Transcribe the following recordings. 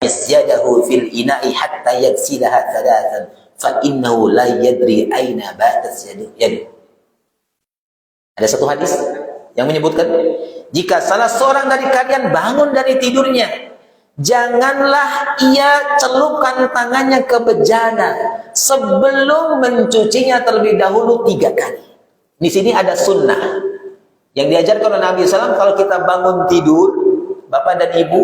yaghmis yadahu fil ina'i hatta yaghsilaha thalathan fa innahu la yadri aina batat yaduhu. Ada satu hadis yang menyebutkan, jika salah seorang dari kalian bangun dari tidurnya, janganlah ia celupkan tangannya ke bejana sebelum mencucinya terlebih dahulu 3 kali. Di sini ada sunnah yang diajarkan oleh Nabi SAW. Kalau kita bangun tidur, Bapak dan Ibu,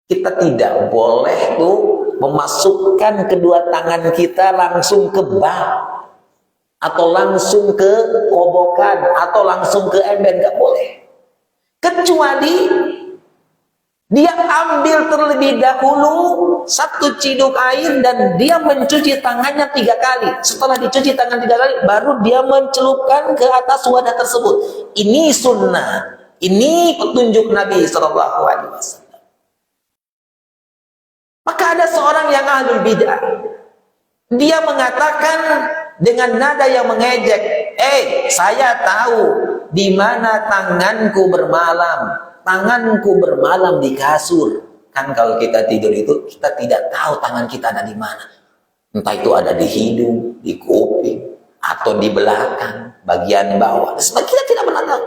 kita tidak boleh tuh memasukkan kedua tangan kita langsung ke bak, atau langsung ke kobokan, atau langsung ke ember, nggak boleh. Kecuali dia ambil terlebih dahulu 1 ciduk air dan dia mencuci tangannya 3 kali. Setelah dicuci tangan 3 kali, baru dia mencelupkan ke atas wadah tersebut. Ini sunnah, ini petunjuk Nabi SAW. Maka ada seorang yang ahlul bid'ah, dia mengatakan dengan nada yang mengejek, saya tahu di mana tanganku bermalam. Tanganku bermalam di kasur. Kan kalau kita tidur itu, kita tidak tahu tangan kita ada di mana. Entah itu ada di hidung, di kuping, atau di belakang, bagian bawah. Sebab kita tidak pernah tahu.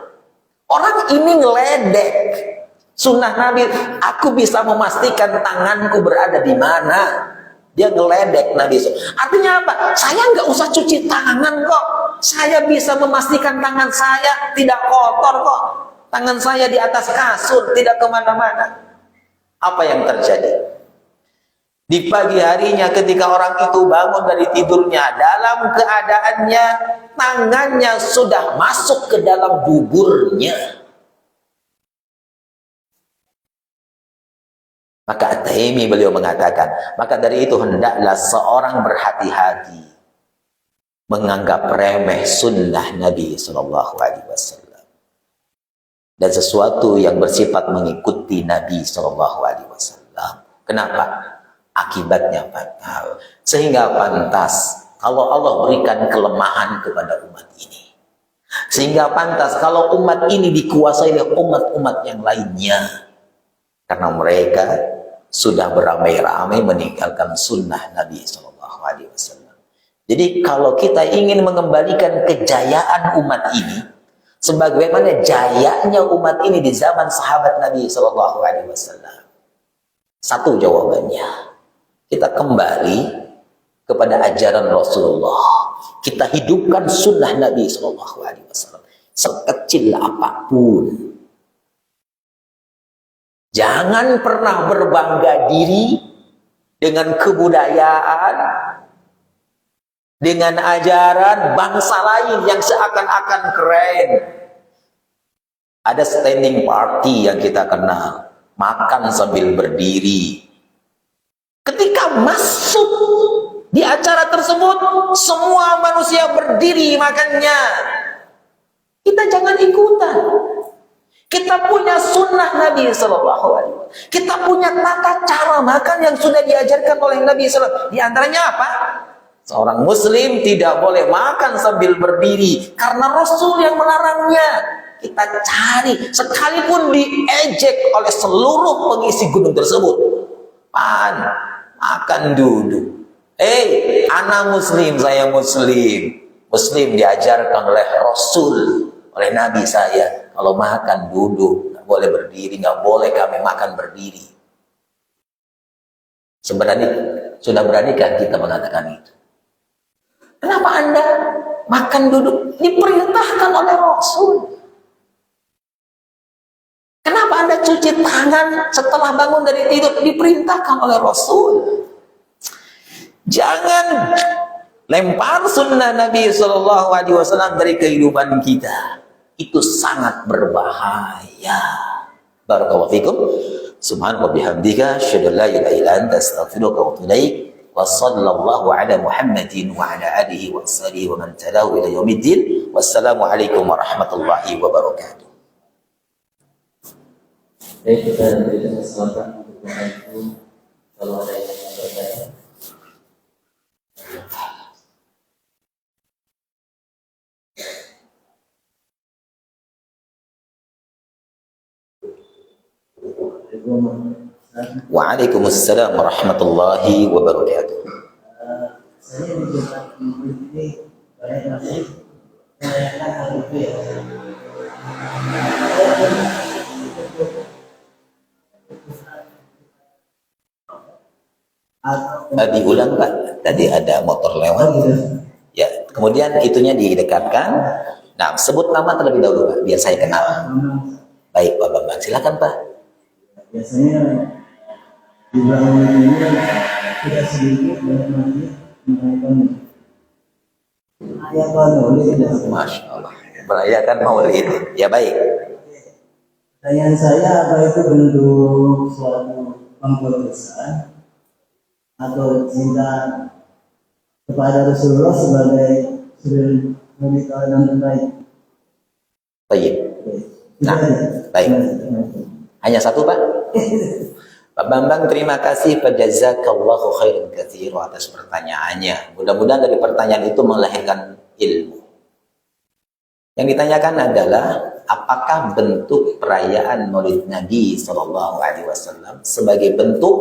Orang ini ngeledek sunnah Nabi. Aku bisa memastikan tanganku berada di mana. Dia ngeledek Nabi. Artinya apa? Saya nggak usah cuci tangan kok. Saya bisa memastikan tangan saya tidak kotor kok. Tangan saya di atas kasur, tidak kemana-mana. Apa yang terjadi? Di pagi harinya ketika orang itu bangun dari tidurnya, dalam keadaannya tangannya sudah masuk ke dalam buburnya. Maka At-Taimi beliau mengatakan, maka dari itu hendaklah seorang berhati-hati menganggap remeh sunnah Nabi SAW dan sesuatu yang bersifat mengikuti Nabi SAW. Kenapa? Akibatnya fatal. Sehingga pantas kalau Allah berikan kelemahan kepada umat ini. Sehingga pantas kalau umat ini dikuasai oleh umat-umat yang lainnya. Karena mereka sudah beramai-ramai meninggalkan sunnah Nabi SAW. Jadi kalau kita ingin mengembalikan kejayaan umat ini, sebagaimana jayanya umat ini di zaman sahabat Nabi SAW, satu jawabannya, kita kembali kepada ajaran Rasulullah. Kita hidupkan sunnah Nabi SAW sekecil apapun. Jangan pernah berbangga diri dengan kebudayaan, dengan ajaran bangsa lain yang seakan-akan keren. Ada standing party yang kita kenal, makan sambil berdiri. Ketika masuk di acara tersebut, semua manusia berdiri makannya. Kita jangan ikutan. Kita punya sunnah Nabi SAW. Kita punya tata cara makan yang sudah diajarkan oleh Nabi SAW. Di antaranya apa? Seorang muslim tidak boleh makan sambil berdiri karena Rasul yang melarangnya. Kita cari, sekalipun diejek oleh seluruh pengisi gunung tersebut. Makan duduk. Anak muslim, saya muslim. Muslim diajarkan oleh Rasul, oleh Nabi saya. Kalau makan duduk, nggak boleh berdiri, nggak boleh kami makan berdiri. Sebenarnya sudah beranikah kita mengatakan itu? Kenapa Anda makan duduk? Diperintahkan oleh Rasul. Kenapa Anda cuci tangan setelah bangun dari tidur? Diperintahkan oleh Rasul. Jangan lempar sunnah Nabi SAW dari kehidupan kita. Itu sangat berbahaya. Barakallahu fikum. Subhanallah bihamdika, asyhadu an la ilaha illa anta, astaghfiruka wa atubu ilaik. Wa sallallahu ala Muhammadin wa ala alihi wa sahbihi wa man tabi'ahu ila yaumiddin. Wassalamu alaikum warahmatullahi wabarakatuh. Baik, kita berikan kesempatan untuk membantu kalau ada yang bertanya. Assalamualaikum. Waalaikumsalam warahmatullahi wabarakatuh. Saya di Jumat ini banyak masih menanyakan hal itu ya. Diulang Pak, tadi ada motor lewat. Ya, kemudian itunya didekatkan. Nah, sebut nama terlebih dahulu Pak, biar saya kenal. Baik Pak Bambang, silakan Pak. Biasanya di belakang ini tidak sedikit banyak masih merayakan Maulid. Masya Allah, merayakan Maulid. Ya baik. Pertanyaan saya, apa itu bentuk suatu pengkultusan atau cinta kepada Rasulullah sebagai suri dan terbaik? Baik. Nah, baik. Hanya satu Pak. Pak Bambang, terima kasih Pak, jazakallahu khairan katsir atas pertanyaannya. Mudah-mudahan dari pertanyaan itu melahirkan ilmu. Yang ditanyakan adalah apakah bentuk perayaan Maulid Nabi SAW sebagai bentuk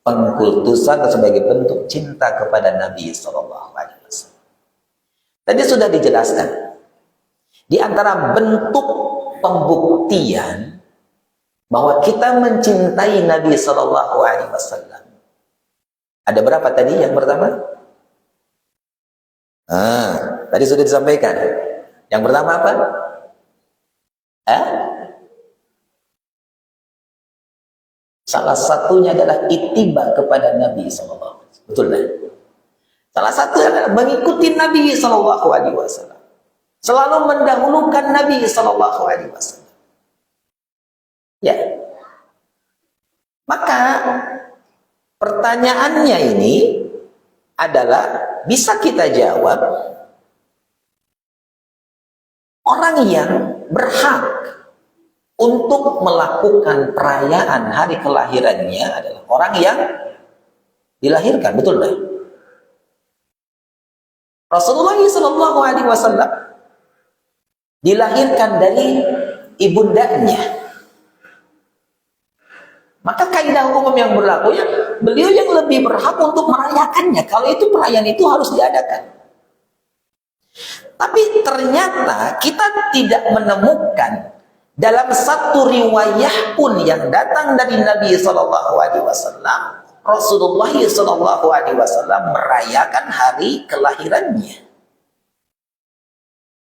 pengkultusan atau sebagai bentuk cinta kepada Nabi SAW. Tadi sudah dijelaskan. Di antara bentuk pembuktian bahwa kita mencintai Nabi SAW. Ada berapa tadi yang pertama? Tadi sudah disampaikan. Yang pertama apa? Salah satunya adalah ittiba kepada Nabi SAW. Betul kan? Salah satu adalah mengikuti Nabi SAW. Selalu mendahulukan Nabi SAW. Ya. Maka pertanyaannya ini adalah bisa kita jawab, orang yang berhak untuk melakukan perayaan hari kelahirannya adalah orang yang dilahirkan, betul tak? Rasulullah SAW dilahirkan dari ibundanya. Maka kaidah umum yang berlaku ya, beliau yang lebih berhak untuk merayakannya. Kalau itu perayaan itu harus diadakan. Tapi ternyata kita tidak menemukan dalam satu riwayah pun yang datang dari Nabi SAW, Rasulullah SAW merayakan hari kelahirannya.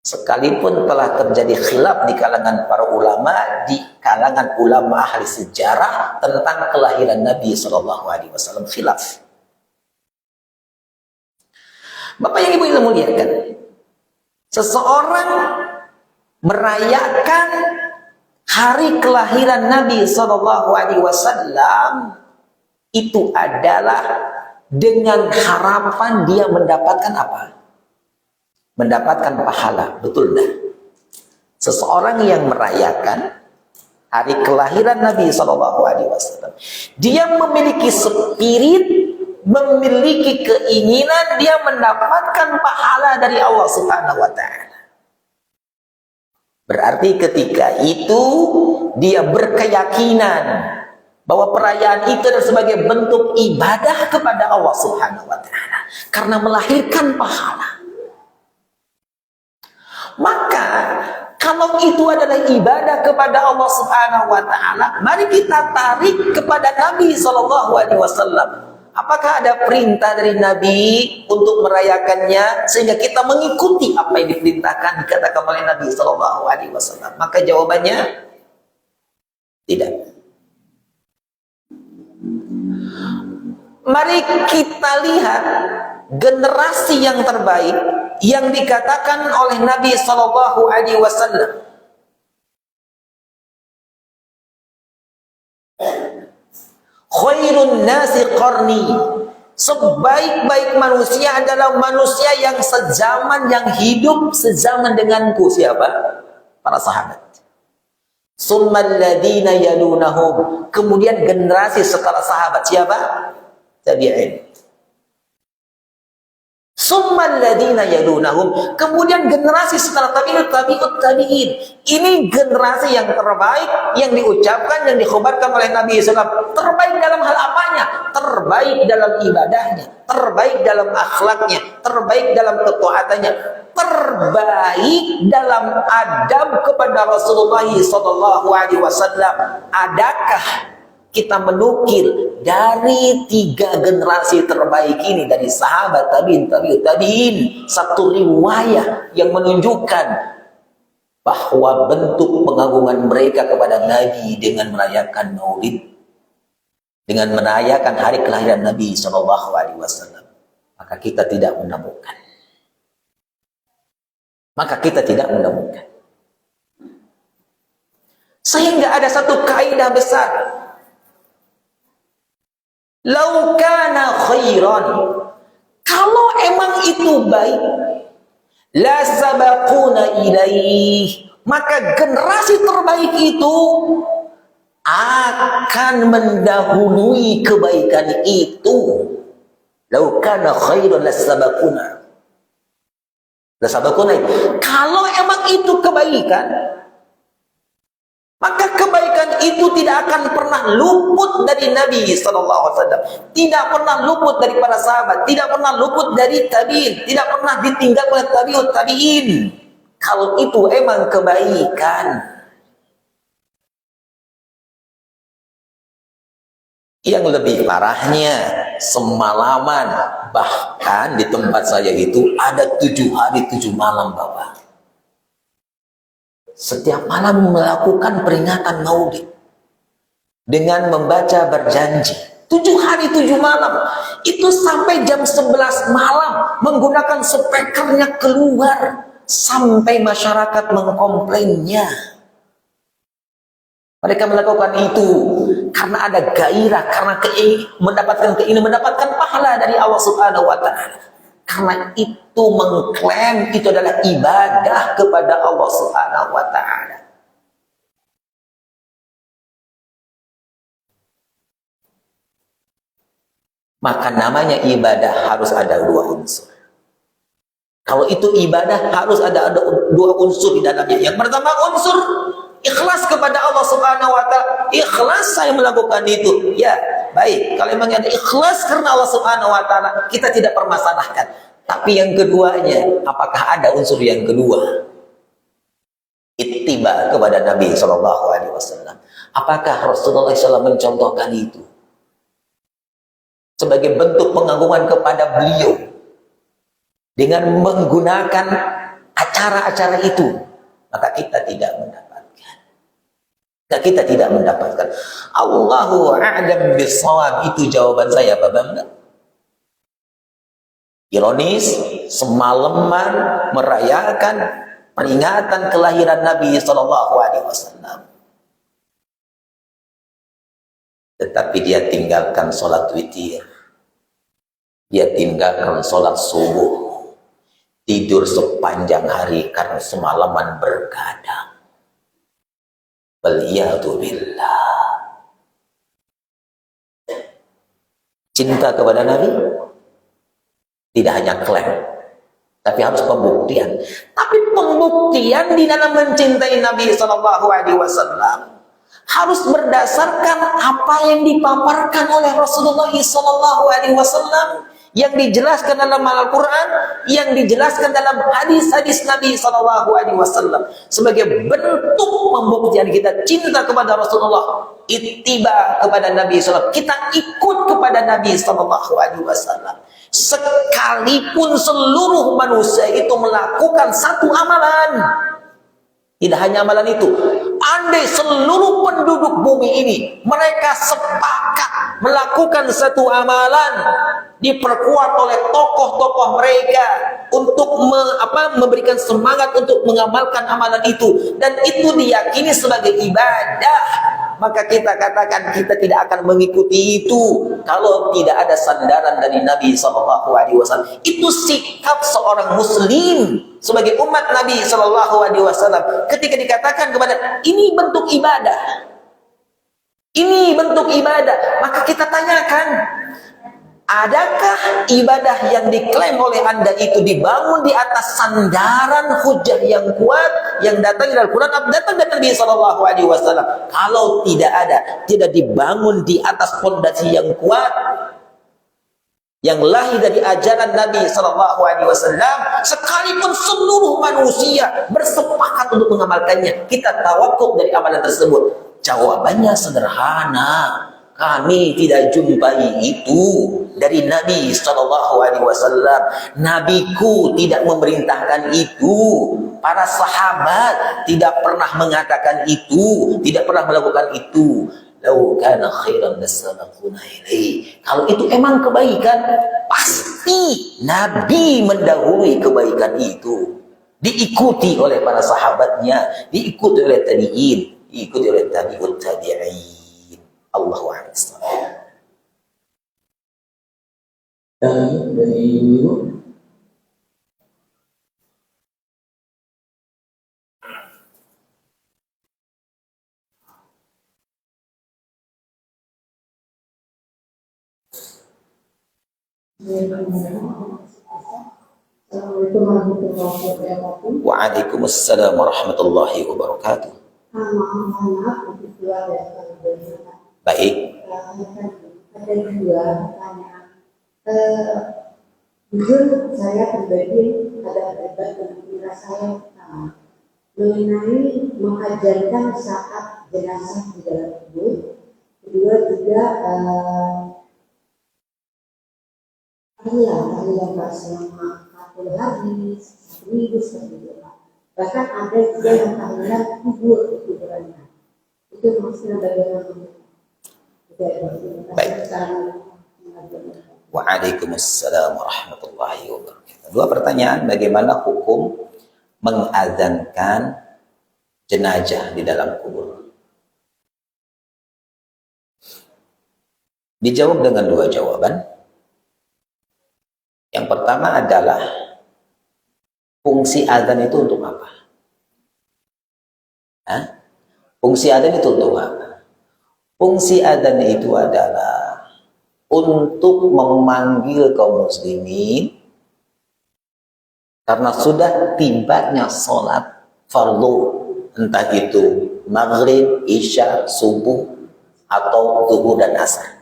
Sekalipun telah terjadi khilaf di kalangan para ulama, di kalangan ulama ahli sejarah tentang kelahiran Nabi SAW, khilaf. Bapak yang ibu yang muliakan, seseorang merayakan hari kelahiran Nabi SAW itu adalah dengan harapan dia mendapatkan apa? Mendapatkan pahala, betul dah. Seseorang yang merayakan hari kelahiran Nabi SAW, dia memiliki spirit, memiliki keinginan dia mendapatkan pahala dari Allah Subhanahu wa Ta'ala. Berarti ketika itu dia berkeyakinan bahwa perayaan itu adalah sebagai bentuk ibadah kepada Allah Subhanahu wa Ta'ala karena melahirkan pahala. Maka kalau itu adalah ibadah kepada Allah Subhanahu wa Ta'ala, mari kita tarik kepada Nabi SAW. Apakah ada perintah dari Nabi untuk merayakannya sehingga kita mengikuti apa yang diperintahkan dikatakan oleh Nabi SAW? Maka jawabannya tidak. Mari kita lihat generasi yang terbaik yang dikatakan oleh Nabi SAW. Khairun nasi qarni, sebaik-baik manusia adalah manusia yang sezaman, yang hidup sezaman denganku. Siapa? Para sahabat. Summal ladina yalunahum, kemudian generasi setelah sahabat siapa? Tabi'in. Summal ladzina yalunahum. Kemudian generasi setelah tabi'ut tabi'in. Ini generasi yang terbaik yang diucapkan, yang dikhabarkan oleh Nabi SAW. Terbaik dalam hal apanya? Terbaik dalam ibadahnya, terbaik dalam akhlaknya, terbaik dalam ketaatannya, terbaik dalam adab kepada Rasulullah SAW. Adakah kita menukil dari 3 generasi terbaik ini, dari sahabat tabi'in, tabi'ut tabi'in, satu riwayat yang menunjukkan bahwa bentuk pengagungan mereka kepada Nabi dengan merayakan Maulid, dengan merayakan hari kelahiran Nabi SAW, maka kita tidak menemukan. Sehingga ada satu kaidah besar. Lau kana khairan, kalau emang itu baik, la sabaquna ilaih, maka generasi terbaik itu akan mendahului kebaikan itu. Lau kana khairan la sabaquna. Kalau emang itu kebaikan, maka kebaikan itu tidak akan pernah luput dari Nabi SAW, tidak pernah luput dari para sahabat, tidak pernah luput dari tabi'in, tidak pernah ditinggal oleh tabi'ut tabi'in. Kalau itu emang kebaikan. Yang lebih parahnya, semalaman, bahkan di tempat saya itu ada 7 hari 7 malam, Bapak. Setiap malam melakukan peringatan Maulid dengan membaca berjanji 7 hari 7 malam. Itu sampai jam 11 malam menggunakan speakernya keluar sampai masyarakat mengkomplainnya. Mereka melakukan itu karena ada gairah, karena mendapatkan pahala dari Allah Subhanahu wa taala. Karena itu mengklaim itu adalah ibadah kepada Allah Subhanahu wa taala. Maka namanya ibadah harus ada 2 unsur. Kalau itu ibadah harus ada 2 unsur di dalamnya. Yang pertama unsur ikhlas kepada Allah Subhanahu wa taala. Ikhlas saya melakukan itu. Ya, baik. Kalau memang ada ikhlas karena Allah Subhanahu wa taala, kita tidak permasalahkan. Tapi yang keduanya, apakah ada unsur yang kedua? Ittiba kepada Nabi SAW. Apakah Rasulullah SAW mencontohkan itu sebagai bentuk pengagungan kepada beliau dengan menggunakan acara-acara itu? Maka kita tidak mendapatkan. Allahu a'lam bissawab. Itu jawaban saya, Bapak. Ironis, semalaman merayakan peringatan kelahiran Nabi SAW, tetapi dia tinggalkan sholat witir, dia tinggalkan sholat subuh, tidur sepanjang hari karena semalaman bergadang. Waliyadu billah. Cinta kepada Nabi tidak hanya klaim, tapi harus pembuktian. Tapi pembuktian di dalam mencintai Nabi SAW harus berdasarkan apa yang dipaparkan oleh Rasulullah SAW, yang dijelaskan dalam Al-Quran, yang dijelaskan dalam hadis-hadis Nabi SAW. Sebagai bentuk pembuktian kita cinta kepada Rasulullah, ittiba kepada Nabi SAW, kita ikut kepada Nabi SAW. Sekalipun seluruh manusia itu melakukan satu amalan, tidak hanya amalan itu, andai seluruh penduduk bumi ini mereka sepakat melakukan satu amalan, diperkuat oleh tokoh-tokoh mereka untuk memberikan semangat untuk mengamalkan amalan itu, dan itu diyakini sebagai ibadah, maka kita katakan kita tidak akan mengikuti itu kalau tidak ada sandaran dari Nabi SAW. Itu sikap seorang muslim sebagai umat Nabi SAW. Ketika dikatakan kepada ini bentuk ibadah, ini bentuk ibadah, maka kita tanyakan, Adakah ibadah yang diklaim oleh Anda itu dibangun di atas sandaran hujah yang kuat yang datang dari Al-Quran, datang dari Nabi Sallallahu Alaihi Wasallam? Kalau tidak ada, tidak dibangun di atas fondasi yang kuat, yang lahir dari ajaran Nabi Sallallahu Alaihi Wasallam, sekalipun seluruh manusia bersepakat untuk mengamalkannya, kita tawakuf dari amalan tersebut. Jawabannya sederhana. Kami tidak jumpai itu dari Nabi Sallallahu Alaihi Wasallam. Nabiku tidak memerintahkan itu. Para sahabat tidak pernah mengatakan itu, tidak pernah melakukan itu. Lau kana khairan lasabaquna ilaihi. Kalau itu emang kebaikan, pasti Nabi mendahului kebaikan itu. Diikuti oleh para sahabatnya, diikuti oleh tabi'in, diikuti oleh tabi'ut tabi'in. Allahu a'lam. Dari Ibu. Assalamualaikum warahmatullahi wabarakatuh. Waalaikumsalam warahmatullahi wabarakatuh. Maaf untuk dua dari kalian. Baik. Ada dua pertanyaan. Jujur saya pribadi ada debat dengan pira saya pertama mengenai mengajarkan saat jenazah di dalam kubur. Kedua juga tahlilan Pak selama 40 hari, 1 minggu seperti itu Pak. Bahkan ada juga yang tahlilan kubur di kuburannya. Itu maksudnya bagaimana? Baik. Waalaikumsalam warahmatullahi wabarakatuh. Dua pertanyaan, bagaimana hukum mengazankan jenazah di dalam kubur? Dijawab dengan dua jawaban. Yang pertama adalah fungsi azan itu untuk apa? Fungsi azan itu untuk apa? Fungsi adzan itu adalah untuk memanggil kaum muslimin karena sudah tibanya sholat fardu, entah itu maghrib, isya, subuh, atau zuhur dan asar.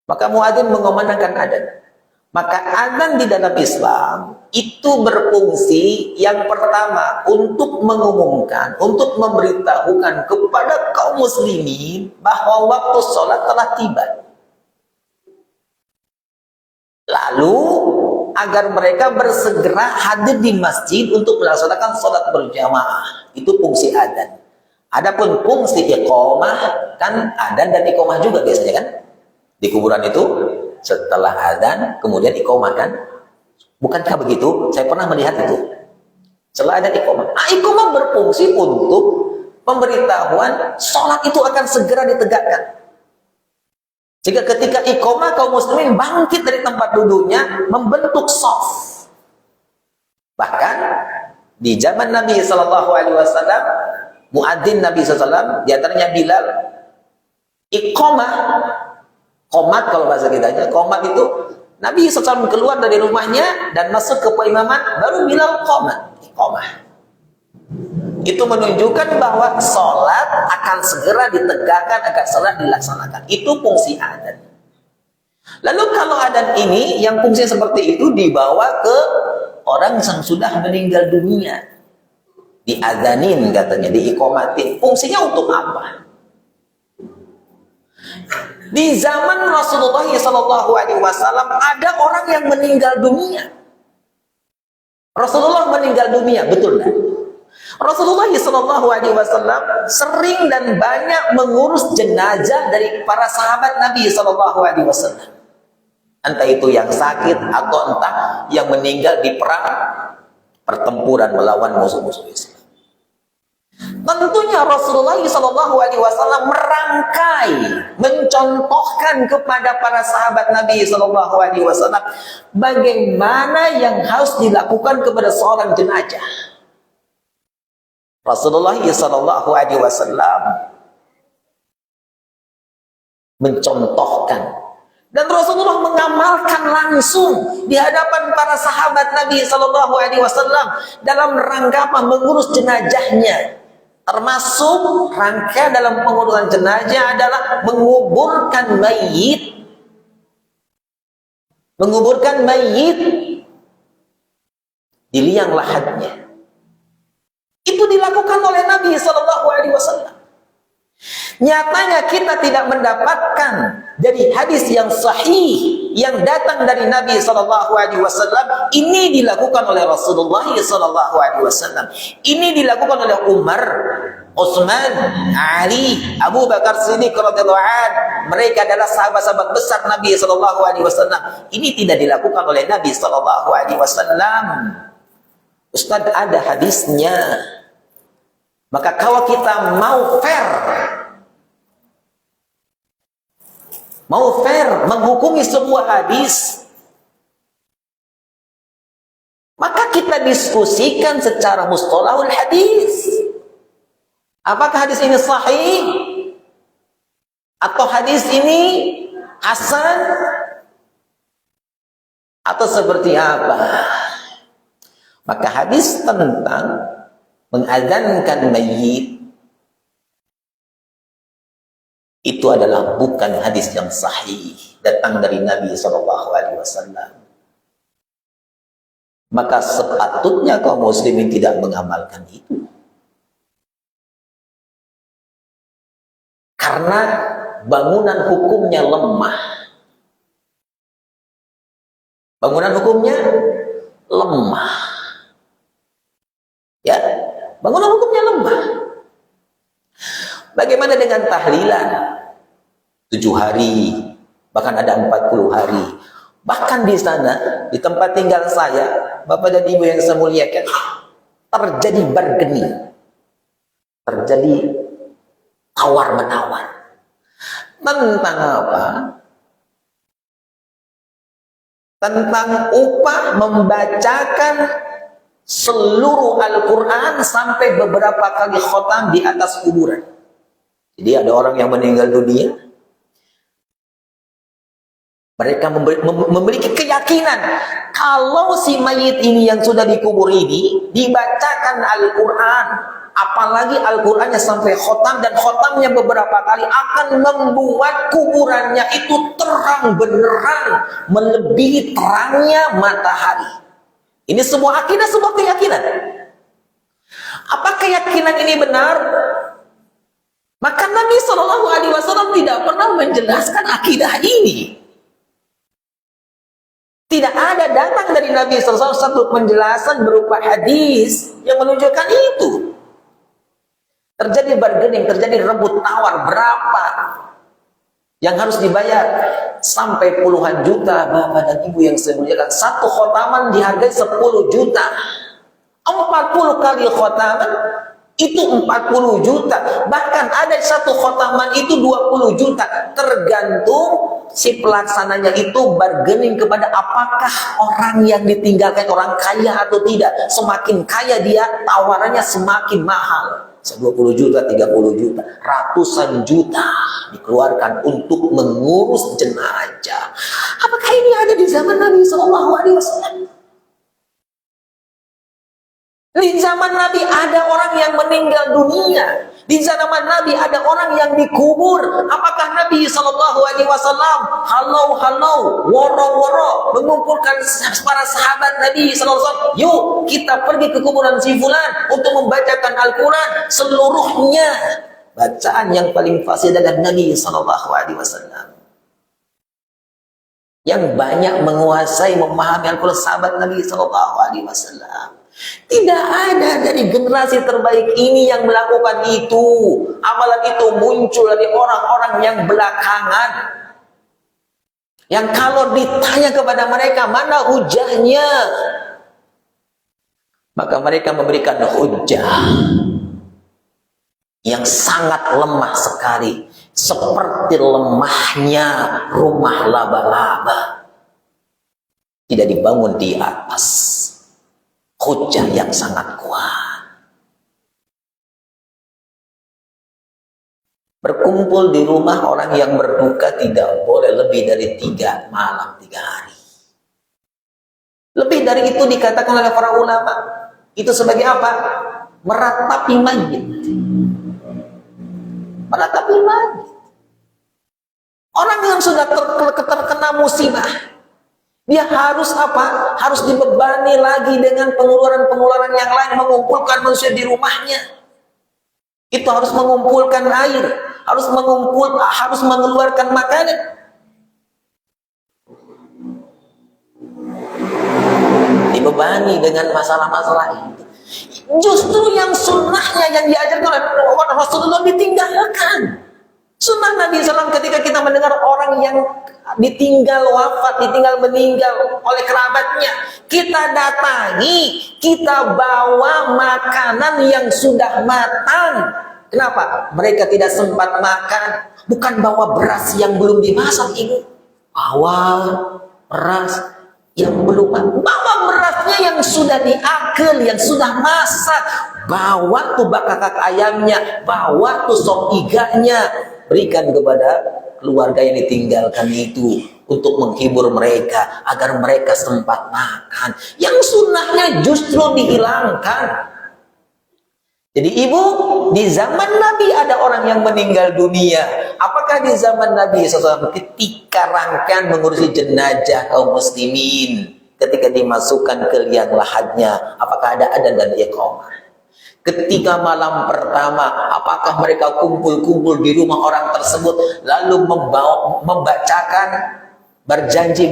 Maka muadzin mengumandangkan adzan. Maka adzan di dalam Islam itu berfungsi yang pertama untuk mengumumkan, untuk memberitahukan kepada kaum muslimin bahwa waktu sholat telah tiba. Lalu agar mereka bersegera hadir di masjid untuk melaksanakan sholat berjamaah. Itu fungsi adzan. Adapun fungsi iqamah, kan adzan dan iqamah juga biasanya kan di kuburan itu. Setelah adzan kemudian iqamah kan? Bukankah begitu? Saya pernah melihat itu. Setelah adzan iqamah. Iqamah berfungsi untuk pemberitahuan sholat itu akan segera ditegakkan. Jika ketika iqamah kaum muslimin bangkit dari tempat duduknya membentuk shaf. Bahkan di zaman Nabi Sallallahu Alaihi Wasallam, muadzin Nabi SAW, di antaranya Bilal, iqamah. Qomat kalau bahasa kitanya, qomat itu Nabi SAW keluar dari rumahnya dan masuk ke peimaman, baru bilang qomat, iqamah. Itu menunjukkan bahwa sholat akan segera ditegakkan, akan sholat dilaksanakan. Itu fungsi adzan. Lalu kalau adzan ini yang fungsi seperti itu dibawa ke orang yang sudah meninggal dunia, diadzanin katanya, diiqamatin. Fungsinya untuk apa? Di zaman Rasulullah SAW ada orang yang meninggal dunia. Rasulullah meninggal dunia, betul kan? Rasulullah SAW sering dan banyak mengurus jenazah dari para sahabat Nabi SAW. Entah itu yang sakit atau entah yang meninggal di perang pertempuran melawan musuh-musuh Islam. Tentunya Rasulullah SAW merangkai, mencontohkan kepada para sahabat Nabi SAW bagaimana yang harus dilakukan kepada seorang jenazah. Rasulullah SAW mencontohkan Dan Rasulullah mengamalkan langsung di hadapan para sahabat Nabi Shallallahu Alaihi Wasallam dalam rangka apa? Mengurus jenazahnya. Termasuk rangka dalam pengurusan jenazah adalah menguburkan mayit. Menguburkan mayit di liang lahatnya. Itu dilakukan oleh Nabi Shallallahu Alaihi Wasallam. Nyatanya kita tidak mendapatkan dari hadis yang sahih yang datang dari Nabi Shallallahu Alaihi Wasallam ini dilakukan oleh Rasulullah Shallallahu Alaihi Wasallam. Ini dilakukan oleh Umar, Utsman, Ali, Abu Bakar Siddiq radhiyallahu anhu. Mereka adalah sahabat-sahabat besar Nabi Shallallahu Alaihi Wasallam. Ini tidak dilakukan oleh Nabi Shallallahu Alaihi Wasallam. Ustaz, ada hadisnya. Maka kalau kita mau fair menghukumi sebuah hadis, maka kita diskusikan secara mustalahul hadis. Apakah hadis ini sahih? Atau hadis ini hasan? Atau seperti apa? Maka hadis tentang mengadzankan mayit itu adalah bukan hadis yang sahih datang dari Nabi Shallallahu Alaihi Wasallam. Maka sepatutnya kaum muslimin tidak mengamalkan itu, karena bangunan hukumnya lemah. Bangunan hukumnya lemah. Ya, bangunan hukumnya lemah. Bagaimana dengan tahlilan 7 hari, bahkan ada 40 hari. Bahkan di sana, di tempat tinggal saya, Bapak dan Ibu yang saya muliakan, terjadi bargaining, terjadi tawar-menawar. Tentang apa? Tentang upah membacakan seluruh Al-Quran sampai beberapa kali khotam di atas kuburan. Jadi ada orang yang meninggal dunia, mereka memiliki keyakinan kalau si mayit ini yang sudah dikubur ini dibacakan Al-Quran, apalagi Al-Qurannya sampai khotam, dan khotamnya beberapa kali, akan membuat kuburannya itu terang benderang melebihi terangnya matahari. Ini sebuah akidah, sebuah keyakinan. Apa keyakinan ini benar? Maka Nabi Shallallahu Alaihi Wasallam tidak pernah menjelaskan akidah ini. Tidak ada datang dari Nabi Shallallahu Alaihi Wasallam satu penjelasan berupa hadis yang menunjukkan itu. Terjadi bargaining, terjadi rebut tawar, berapa yang harus dibayar, sampai puluhan juta. Bapak dan Ibu yang saya muliakan, satu khotaman dihargai 10 juta. 40 kali khotaman itu 40 juta. Bahkan ada satu khotaman itu 20 juta. Tergantung si pelaksananya itu bargaining kepada apakah orang yang ditinggalkan orang kaya atau tidak. Semakin kaya dia, tawarannya semakin mahal. 20 juta, 30 juta, ratusan juta dikeluarkan untuk mengurus jenazah. Apakah ini ada di zaman Nabi Shallallahu Alaihi Wasallam? Di zaman Nabi ada orang yang meninggal dunia. Di zaman Nabi ada orang yang dikubur. Apakah Nabi Shallallahu Alaihi Wasallam halau, woro-woro mengumpulkan para sahabat Nabi Sallallahu Alaihi Wasallam, yuk kita pergi ke kuburan si fulan untuk membacakan Al-Quran seluruhnya? Bacaan yang paling fasih adalah Nabi Sallallahu Alaihi Wasallam. Yang banyak menguasai, memahami Al-Quran sahabat Nabi Sallallahu Alaihi Wasallam. Tidak ada dari generasi terbaik ini yang melakukan itu. Amalan itu muncul dari orang-orang yang belakangan, yang kalau ditanya kepada mereka mana hujahnya, maka mereka memberikan hujah yang sangat lemah sekali, seperti lemahnya rumah laba-laba, tidak dibangun di atas hujah yang sangat kuat. Berkumpul di rumah orang yang berduka tidak boleh lebih dari 3 malam, 3 hari. Lebih dari itu dikatakan oleh para ulama, itu sebagai apa? Meratapi mayit. Meratapi mayit. Orang yang sudah terkena musibah, dia harus apa? Harus dibebani lagi dengan pengeluaran-pengeluaran yang lain, mengumpulkan manusia di rumahnya. Itu harus mengumpulkan air, harus mengeluarkan makanan. Dibebani dengan masalah-masalah itu. Justru yang sunnahnya yang diajarkan oleh Rasulullah ditinggalkan. Sunnah Nabi SAW ketika kita mendengar orang yang ditinggal wafat, ditinggal meninggal oleh kerabatnya, kita datangi, kita bawa makanan yang sudah matang. Kenapa? Mereka tidak sempat makan. Bukan bawa beras yang belum dimasak, Ibu. Bawa beras yang belum masak. Bawa berasnya yang sudah diakel, yang sudah masak. Bawa tuh bakakak ayamnya, bawa tuh sop iganya. Berikan kepada keluarga yang ditinggalkan itu untuk menghibur mereka agar mereka sempat makan. Yang sunnahnya justru dihilangkan. Jadi ibu, di zaman Nabi ada orang yang meninggal dunia. Apakah di zaman Nabi SAW ketika rangkaian mengurusi jenazah kaum muslimin, ketika dimasukkan ke liang lahatnya, apakah ada adzan dan iqamah? Ketika malam pertama, apakah mereka kumpul-kumpul di rumah orang tersebut lalu membacakan berjanji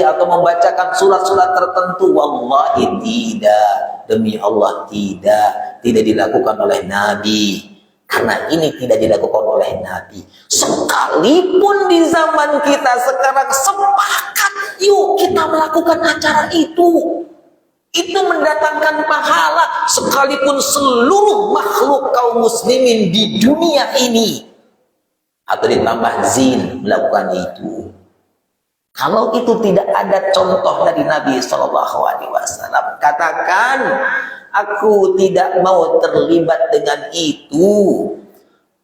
atau membacakan surat-surat tertentu? Wallahi tidak, demi Allah tidak dilakukan oleh Nabi. Karena ini tidak dilakukan oleh Nabi. Sekalipun di zaman kita sekarang sepakat, yuk kita melakukan acara itu. Itu mendatangkan pahala sekalipun seluruh makhluk kaum muslimin di dunia ini atau ditambah zin melakukan itu. Kalau itu tidak ada contoh dari Nabi SAW, katakan aku tidak mau terlibat dengan itu.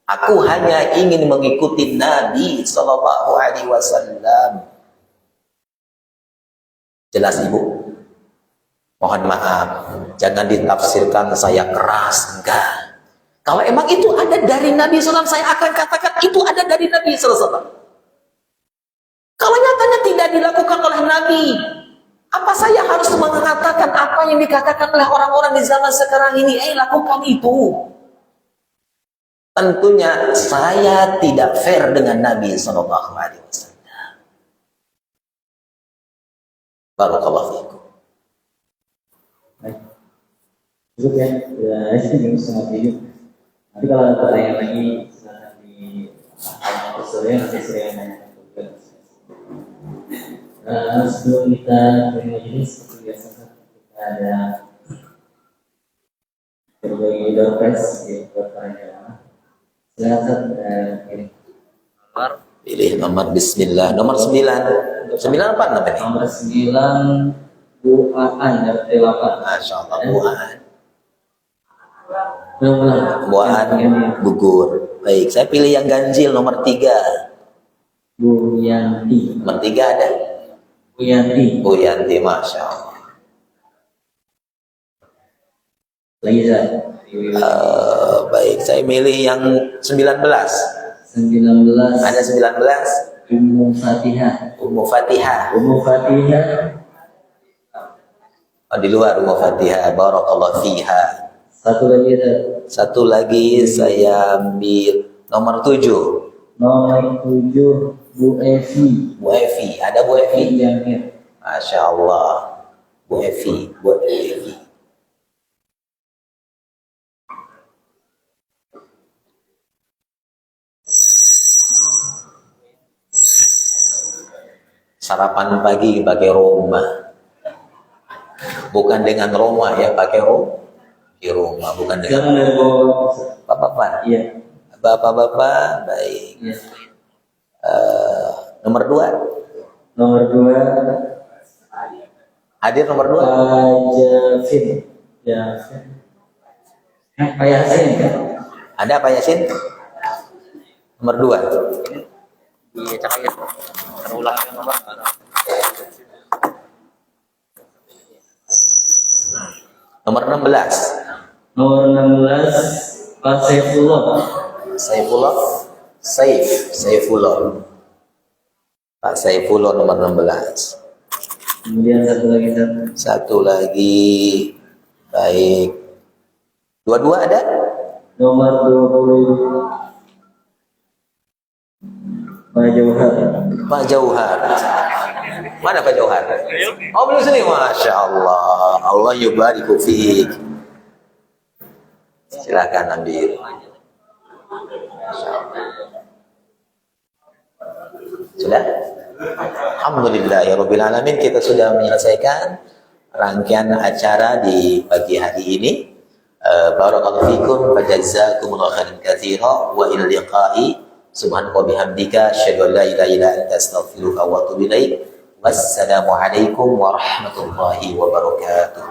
Aku hanya ingin mengikuti Nabi SAW. Jelas Ibu? Mohon maaf, jangan ditafsirkan saya keras, enggak. Kalau emang itu ada dari Nabi SAW, saya akan katakan itu ada dari Nabi SAW. Kalau nyatanya tidak dilakukan oleh Nabi, apa saya harus mengatakan apa yang dikatakan oleh orang-orang di zaman sekarang ini? Lakukan itu. Tentunya saya tidak fair dengan Nabi SAW. Barakallahu fiikum. Cukup ya, jam 9:30. Nanti kalau ada pertanyaan lagi, silakan di persoalan nanti saya tanyakan juga. Sebelum kita mulai majelis, seperti biasa kita ada berbagai doorpress ya buat para jamaah. Silakan Pilih nomor Bismillah, nomor 9. 9 apa namanya? Nomor 9 Buaan dari 8. Masya Allah, buaan. Buaan gugur. Baik, saya pilih yang ganjil nomor 3. Bu Yanti. Nomor 3 ada? Bu Yanti. Bu Yanti, Masya Allah. Lagi saya. Baik, saya milih yang 19. 19. Ada 19? Ummu Fatihah. Ummu Fatihah. Ummu Fatihah. Oh, di luar Ummu Fatihah. Barakallahu fiha. Satu lagi ada. Satu lagi saya ambil nomor 7. Nomor 7 Bu Evi. Bu Evi. Ada Bu Evi? Yang Masya Allah. Bu Evi. Bu Evi. Sarapan pagi pakai Roma, bukan dengan Roma ya, pakai Roma, bukan dengan bapak-bapak. Iya. Bapak-bapak, baik. Iya. Nomor 2. Nomor 2 Hadir nomor 2. Javin. Pak Yasin. Ada Pak Yasin? Nomor 2. Dicetak terulang yang nomor. Nomor 16. Nomor 16 Pak Saifullah. Saifullah. Pak Saifullah nomor 16. Kemudian satu lagi Ustaz. Satu lagi. Baik. Dua-dua ada? Nomor 20 Pak Jauhar. Pak Jauhar. Mana Pak Jauhar? Oh, belum sini. Masya Allah. Allah yubariku fiik. Silakan ambil. Masya Allah. Sudah? Alhamdulillahirabbil alamin, kita sudah menyelesaikan rangkaian acara di pagi hari ini. Barakallahu fikum wa jazakumullahu khairan katsira wa ila liqa'i subhanaka wa bihamdika asyhadu an la ilaha illa anta astaghfiruka wa atubu ilaik. Wassalamu alaikum warahmatullahi wabarakatuh.